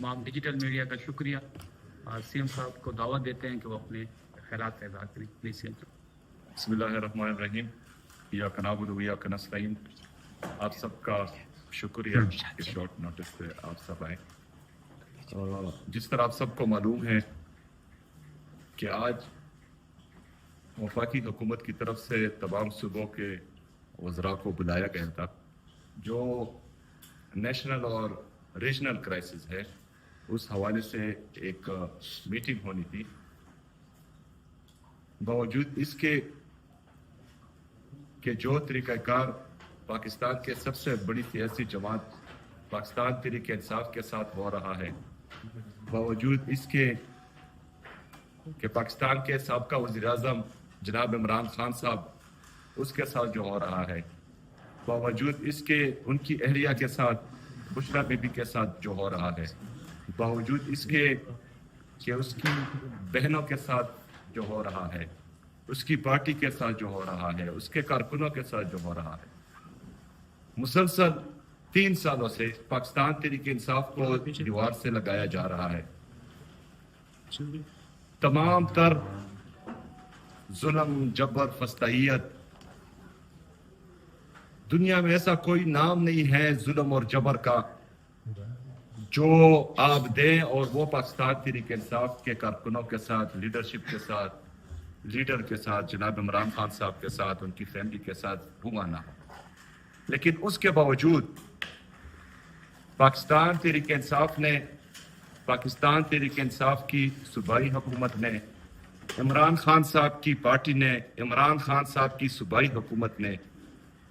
तमाम digital media का शुक्रिया। सीएम साहब को दावत देते हैं कि वो अपने ख्यालात का इज़हार करें। प्लीज सीएम साहब। बिस्मिल्लाहिर्रहमानिर्रहीम। इय्याका नअबुदु व इय्याका नस्तईन। आप सबका शुक्रिया कि शॉर्ट नोटिस पे आप सब आए। जिस तरह आप सबको मालूम है कि आज वफाकी हुकूमत की तरफ से तमाम सूबों के वज़रा को बुलाया गया था। जो नेशनल और रीजनल क्राइसिस है उस हवाले से एक मीटिंग होनी थी। बावजूद इसके कि जो तरीक़ाकार पाकिस्तान के सबसे बड़ी सियासी जमात पाकिस्तान तहरीक इंसाफ के साथ हो रहा है, बावजूद इसके कि पाकिस्तान के साबका वज़ीर-ए-आज़म जनाब इमरान खान साहब उसके साथ जो हो रहा है, बावजूद इसके उनकी अहलिया के साथ बुशरा बीबी के साथ जो हो रहा है, बावजूद इसके कि उसकी बहनों के साथ जो हो रहा है, उसकी पार्टी के साथ जो हो रहा है, उसके कारकुनों के साथ जो हो रहा है, मुसलसल 3 सालों से पाकिस्तान तहरीक इंसाफ को दीवार से लगाया जा रहा है। तमाम तर जुल्म, जबर, फस्ताहियत, दुनिया में ऐसा कोई नाम नहीं है जुल्म और जबर का जो आप दें और वो पाकिस्तान तहरीक इंसाफ के कारकुनों के साथ, लीडरशिप के साथ, लीडर के साथ, जनाब इमरान खान साहब के साथ, उनकी फैमिली के साथ हुआ ना हो। लेकिन उसके बावजूद पाकिस्तान तहरीक इंसाफ ने, पाकिस्तान तहरीक इंसाफ की सूबाई हुकूमत ने, इमरान खान साहब की पार्टी ने, इमरान खान साहब की सूबाई हुकूमत ने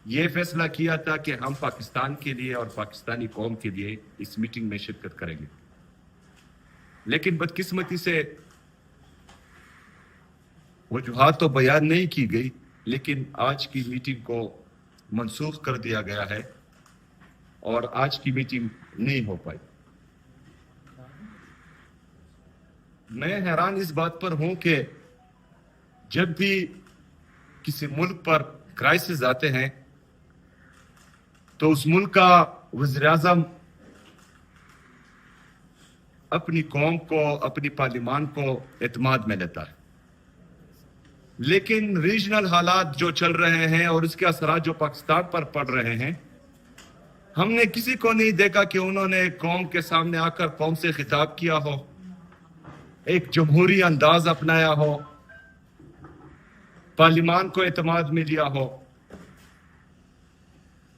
ये फैसला किया था कि हम पाकिस्तान के लिए और पाकिस्तानी कौम के लिए इस मीटिंग में शिरकत करेंगे। लेकिन बदकिस्मती से वजूहात तो बयान नहीं की गई, लेकिन आज की मीटिंग को मनसूख कर दिया गया है और आज की मीटिंग नहीं हो पाई। मैं हैरान इस बात पर हूं कि जब भी किसी मुल्क पर क्राइसिस आते हैं तो उस मुल्क का वज़ीर-ए-आज़म अपनी कौम को, अपनी पार्लियामान को एतमाद में लेता है। लेकिन रीजनल हालात जो चल रहे हैं और उसके असरात जो पाकिस्तान पर पड़ रहे हैं, हमने किसी को नहीं देखा कि उन्होंने कौम के सामने आकर कौम से खिताब किया हो, एक जमहूरी अंदाज अपनाया हो, पार्लियामान को एतमाद में लिया हो,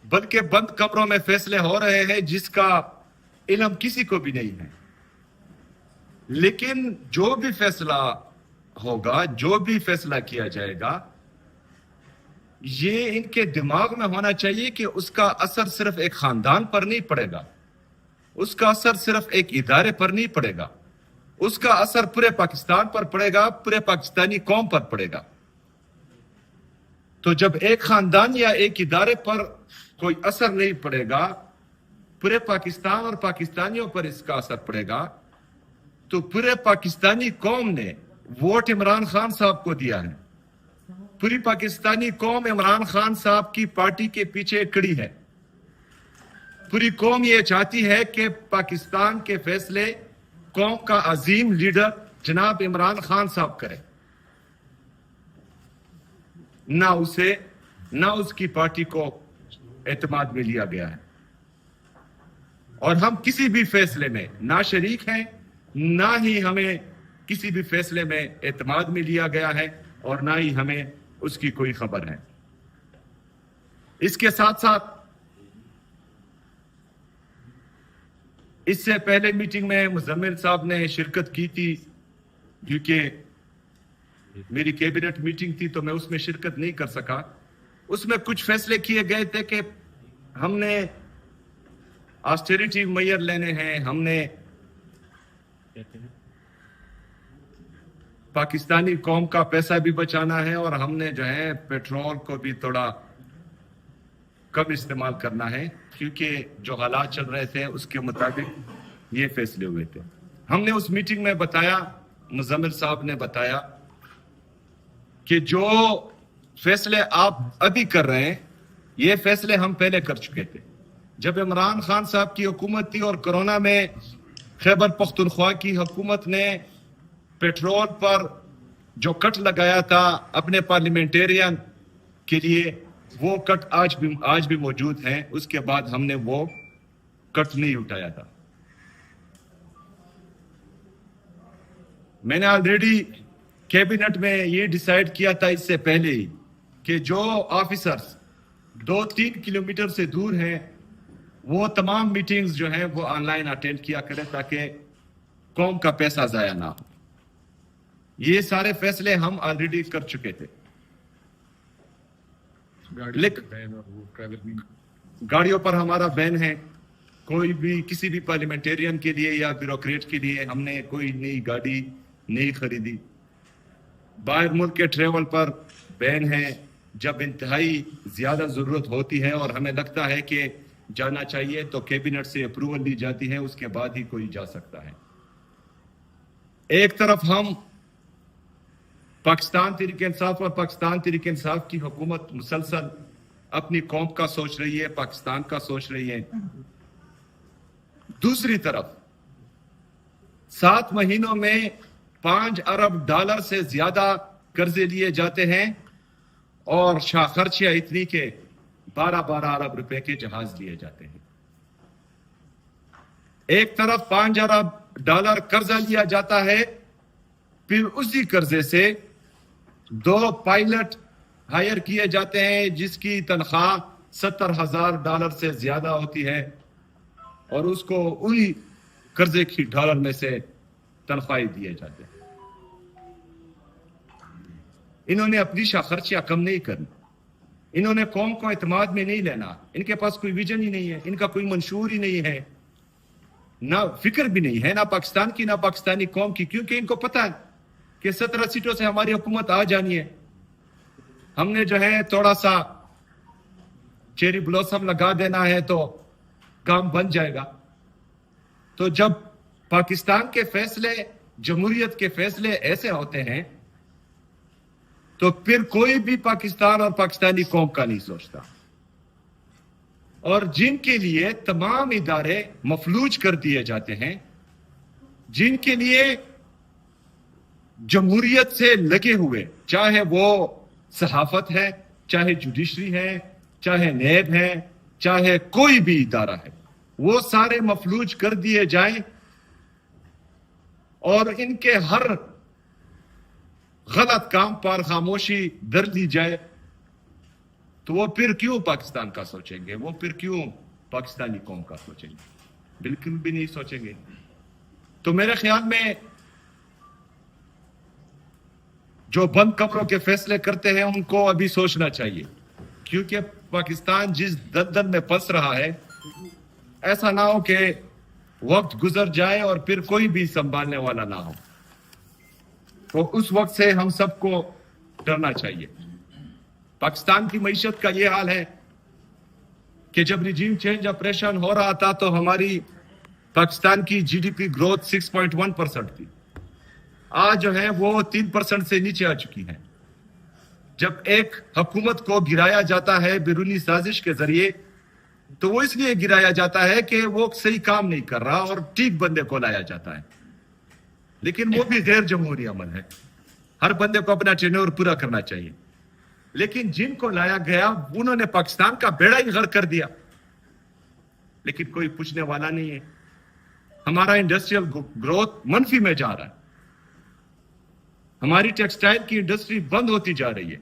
बल्कि बंद कमरों में फैसले हो रहे हैं जिसका इल्म किसी को भी नहीं है। लेकिन जो भी फैसला होगा, जो भी फैसला किया जाएगा, ये इनके दिमाग में होना चाहिए कि उसका असर सिर्फ एक खानदान पर नहीं पड़ेगा, उसका असर सिर्फ एक इदारे पर नहीं पड़ेगा, उसका असर पूरे पाकिस्तान पर पड़ेगा, पूरे पाकिस्तानी कौम पर पड़ेगा। तो जब एक खानदान या एक इदारे पर कोई असर नहीं पड़ेगा, पूरे पाकिस्तान और पाकिस्तानियों पर इसका असर पड़ेगा, तो पूरे पाकिस्तानी कौम ने वोट इमरान खान साहब को दिया है। पूरी पाकिस्तानी कौम इमरान खान साहब की पार्टी के पीछे खड़ी है। पूरी कौम ये चाहती है कि पाकिस्तान के फैसले कौम का अजीम लीडर जनाब इमरान खान साहब करे, ना उसे, ना उसकी पार्टी को एतमाद में लिया गया है। और हम किसी भी फैसले में ना शरीक हैं, ना ही हमें किसी भी फैसले में एतमाद में लिया गया है और ना ही हमें उसकी कोई खबर है। इसके साथ साथ इससे पहले मीटिंग में मुजम्मिल साहब ने शिरकत की थी, क्योंकि मेरी कैबिनेट मीटिंग थी तो मैं उसमें शिरकत नहीं कर सका। उसमें कुछ फैसले किए गए थे कि हमने ऑस्टेरिटी मेजर लेने हैं, हमने पाकिस्तानी कौम का पैसा भी बचाना है और हमने जो है पेट्रोल को भी थोड़ा कम इस्तेमाल करना है, क्योंकि जो हालात चल रहे थे उसके मुताबिक ये फैसले हुए थे। हमने उस मीटिंग में बताया, मुजम्मिल साहब ने बताया कि जो फैसले आप अभी कर रहे हैं ये फैसले हम पहले कर चुके थे। जब इमरान खान साहब की हुकूमत थी और कोरोना में खैबर पख्तूनख्वा की हुकूमत ने पेट्रोल पर जो कट लगाया था अपने पार्लियामेंटेरियन के लिए, वो कट आज भी मौजूद हैं। उसके बाद हमने वो कट नहीं उठाया था। मैंने ऑलरेडी कैबिनेट में ये डिसाइड किया था इससे पहले ही कि जो ऑफिसर्स 2-3 किलोमीटर से दूर हैं वो तमाम मीटिंग्स जो हैं वो ऑनलाइन अटेंड किया करें ताकि कौम का पैसा जाया ना हो। ये सारे फैसले हम ऑलरेडी कर चुके थे। गाड़ियों पर हमारा बैन है। कोई भी किसी भी पार्लियामेंटेरियन के लिए या ब्यूरोक्रेट के लिए हमने कोई नई गाड़ी नहीं खरीदी। बाहर मुल्क के ट्रेवल पर बैन है। जब इंतहाई ज्यादा जरूरत होती है और हमें लगता है कि जाना चाहिए तो कैबिनेट से अप्रूवल ली जाती है, उसके बाद ही कोई जा सकता है। एक तरफ हम पाकिस्तान तहरीक इंसाफ और पाकिस्तान तहरीक इंसाफ की हुकूमत मुसलसल अपनी कौम का सोच रही है, पाकिस्तान का सोच रही है। दूसरी तरफ 7 महीनों में 5 अरब डॉलर से ज्यादा कर्जे लिए जाते हैं और खर्चियां इतनी के 12-12 अरब रुपए के जहाज लिए जाते हैं। एक तरफ 5 अरब डॉलर कर्जा लिया जाता है, फिर उसी कर्जे से 2 पायलट हायर किए जाते हैं जिसकी तनख्वाह $70,000 से ज्यादा होती है और उसको उन्हीं कर्जे की डॉलर में से तनख्वाही दिए जाते हैं। इन्होंने अपनी खर्चियां कम नहीं करनी। इन्होंने कौम को एतमाद में नहीं लेना। इनके पास कोई विजन ही नहीं है, इनका कोई मंशूर ही नहीं है, ना फिक्र भी नहीं है, ना पाकिस्तान की ना पाकिस्तानी कौम की, क्योंकि इनको पता है कि 17 सीटों से हमारी हुकूमत आ जानी है। हमने जो है थोड़ा सा चेरी ब्लॉसम लगा देना है तो काम बन जाएगा। तो जब पाकिस्तान के फैसले, जमहूरियत के फैसले ऐसे होते हैं तो फिर कोई भी पाकिस्तान और पाकिस्तानी कौम का नहीं सोचता। और जिनके लिए तमाम इदारे मफलूज कर दिए जाते हैं, जिनके लिए जमहूरियत से लगे हुए, चाहे वो सहाफत है, चाहे जुडिशरी है, चाहे नैब है, चाहे कोई भी इदारा है, वो सारे मफलूज कर दिए जाएं और इनके हर गलत काम पर खामोशी दर दी जाए, तो वो फिर क्यों पाकिस्तान का सोचेंगे? वो फिर क्यों पाकिस्तानी कौम का सोचेंगे? बिल्कुल भी नहीं सोचेंगे। तो मेरे ख्याल में जो बंद कमरों के फैसले करते हैं उनको अभी सोचना चाहिए, क्योंकि पाकिस्तान जिस दलदल में फंस रहा है, ऐसा ना हो कि वक्त गुजर जाए और फिर कोई भी संभालने वाला ना हो। तो उस वक्त से हम सबको डरना चाहिए। पाकिस्तान की मईशत का ये हाल है कि जब रिजीम चेंज ऑपरेशन हो रहा था तो हमारी पाकिस्तान की जीडीपी ग्रोथ 6.1% थी। आज जो है वो 3% से नीचे आ चुकी है। जब एक हुकूमत को गिराया जाता है बैरूनी साजिश के जरिए, तो वो इसलिए गिराया जाता है कि वो सही काम नहीं कर रहा और ठीक बंदे को लाया जाता है। लेकिन वो भी गैर जमहूरी अमल है। हर बंदे को अपना टेन्योर पूरा करना चाहिए। लेकिन जिनको लाया गया उन्होंने पाकिस्तान का बेड़ा ही गर्क कर दिया, लेकिन कोई पूछने वाला नहीं है। हमारा इंडस्ट्रियल ग्रोथ मनफी में जा रहा है। हमारी टेक्सटाइल की इंडस्ट्री बंद होती जा रही है।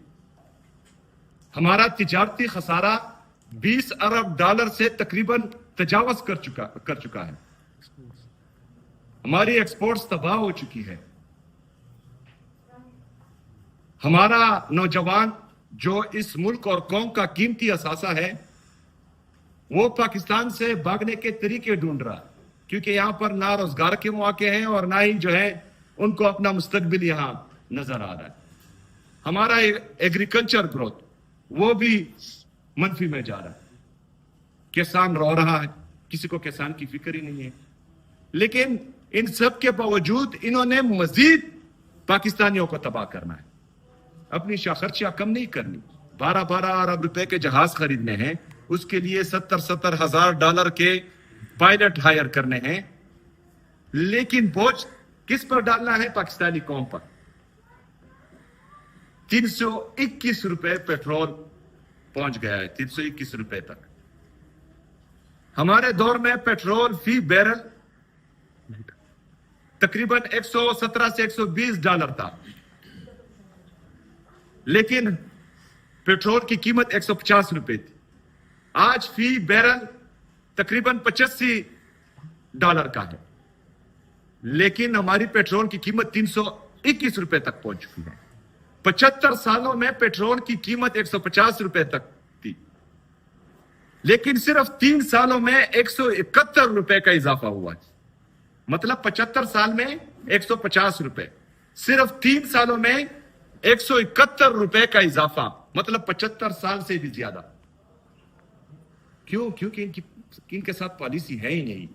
हमारा तिजारती खसारा $20 अरब से तकरीबन तजावज कर चुका है। हमारी एक्सपोर्ट्स तबाह हो चुकी है। हमारा नौजवान जो इस मुल्क और कौम का कीमती असासा है, वो पाकिस्तान से भागने के तरीके ढूंढ रहा है, क्योंकि यहां पर ना रोजगार के मौके हैं और ना ही जो है उनको अपना मुस्तकबिल यहां नजर आ रहा है। हमारा एग्रीकल्चर ग्रोथ वो भी मनफी में जा रहा है। किसान रो रहा है, किसी को किसान की फिक्र ही नहीं है। लेकिन इन सब के बावजूद इन्होंने मजीद पाकिस्तानियों को तबाह करना है। अपनी खर्चियां कम नहीं करनी। 12-12 अरब रुपए के जहाज खरीदने हैं, उसके लिए $70,000 के पायलट हायर करने हैं। لیکن بوجھ کس پر ڈالنا ہے؟ پاکستانی قوم پر. 321 روپے پیٹرول پہنچ گیا ہے، 321 روپے تک. ہمارے دور میں پیٹرول فی بیرل تقریباً 117 سے 120 ڈالر تھا، لیکن پیٹرول کی قیمت 150 روپے تھی. آج فی بیرل تقریباً 85 ڈالر کا ہے، لیکن ہماری پیٹرول کی قیمت 321 روپے تک پہنچ چکی ہے. 75 سالوں میں پیٹرول کی قیمت 150 روپے تک تھی، لیکن صرف 3 سالوں میں 171 روپے کا اضافہ ہوا ہے. مطلب 75 سال میں 150 روپے، صرف 3 سالوں میں 171 روپے کا اضافہ، مطلب 75 سال سے بھی زیادہ. کیوں؟ کیونکہ ان کے ساتھ پالیسی ہے ہی نہیں،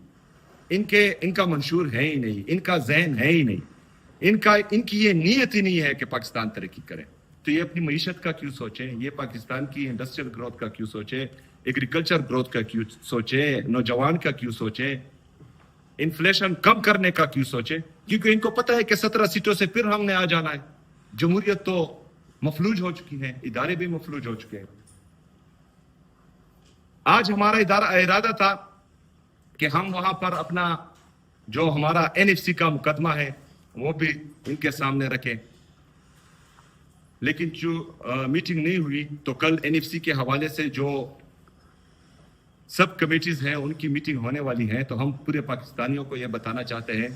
ان کا منشور ہے ہی نہیں، ان کا ذہن ہے ہی نہیں، ان کی یہ نیت ہی نہیں ہے کہ پاکستان ترقی کرے. تو یہ اپنی معیشت کا کیوں سوچیں؟ یہ پاکستان کی انڈسٹریل گروتھ کا کیوں سوچیں؟ ایگریکلچر گروتھ کا کیوں سوچیں؟ نوجوان کا کیوں سوچیں؟ انفلیشن کم کرنے کا کیوں سوچیں؟ کیونکہ ان کو پتہ ہے کہ 17 سیٹوں سے پھر ہم نے آ جانا ہے. جمہوریت تو مفلوج ہو چکی ہے، ادارے بھی مفلوج ہو چکے ہیں. آج ہمارا ارادہ تھا کہ ہم وہاں پر اپنا جو ہمارا NFC کا مقدمہ ہے وہ بھی ان کے سامنے رکھیں، لیکن جو میٹنگ نہیں ہوئی تو کل NFC کے حوالے سے جو سب کمیٹیز ہیں ان کی میٹنگ ہونے والی ہے. تو ہم پورے پاکستانیوں کو یہ بتانا چاہتے ہیں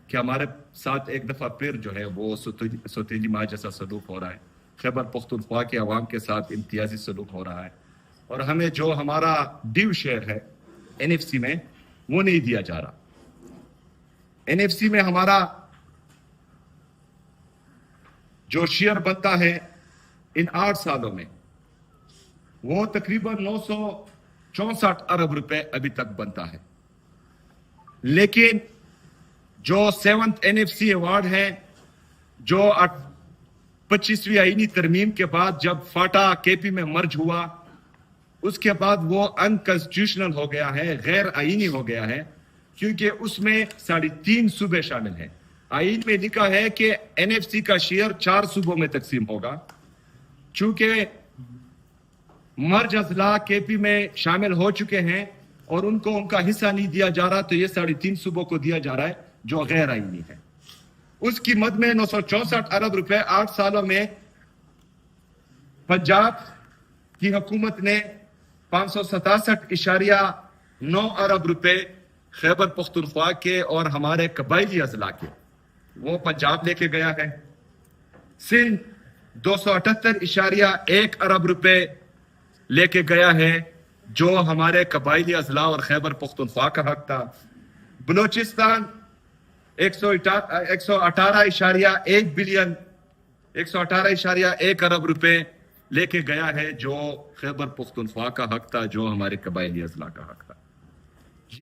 کہ ہمارے ساتھ ایک دفعہ پھر جو ہے وہ سوتیلی ماں جیسا سلوک ہو رہا ہے. خیبر پختونخوا کے عوام کے ساتھ امتیازی سلوک ہو رہا ہے، اور ہمیں جو ہمارا ڈیو شیئر ہے NFC میں وہ نہیں دیا جا رہا. NFC میں ہمارا جو شیئر بنتا ہے ان 8 سالوں میں وہ تقریباً 964 ارب روپے ابھی تک بنتا ہے. لیکن جو 7th NFC ایوارڈ ہے جو 25ویں آئینی ترمیم کے بعد جب فاٹا KP میں مرج ہوا، اس کے بعد وہ انکانسٹیٹیوشنل ہو گیا ہے، غیر آئینی ہو گیا ہے، کیونکہ اس میں 3.5 صوبے شامل ہیں. آئین میں لکھا ہے کہ NFC کا شیئر 4 صوبوں میں تقسیم ہوگا. چونکہ مرج اضلاع KP میں شامل ہو چکے ہیں اور ان کو ان کا حصہ نہیں دیا جا رہا، تو یہ 3.5 صوبوں کو دیا جا رہا ہے جو غیر آئینی ہے. اس کی مد میں 964 ارب روپے 8 سالوں میں پنجاب کی حکومت نے 567.9 ارب روپے خیبر پختونخوا کے اور ہمارے قبائلی اضلاع کے وہ پنجاب لے کے گیا ہے. سندھ 278.1 ارب روپے لے کے گیا ہے جو ہمارے قبائلی اضلاع اور خیبر پختونخوا کا حق تھا. بلوچستان 118.1 بلین 118.1 ارب روپے لے کے گیا ہے جو خیبر پختونخوا کا حق تھا، جو ہمارے قبائلی اضلاع کا حق تھا.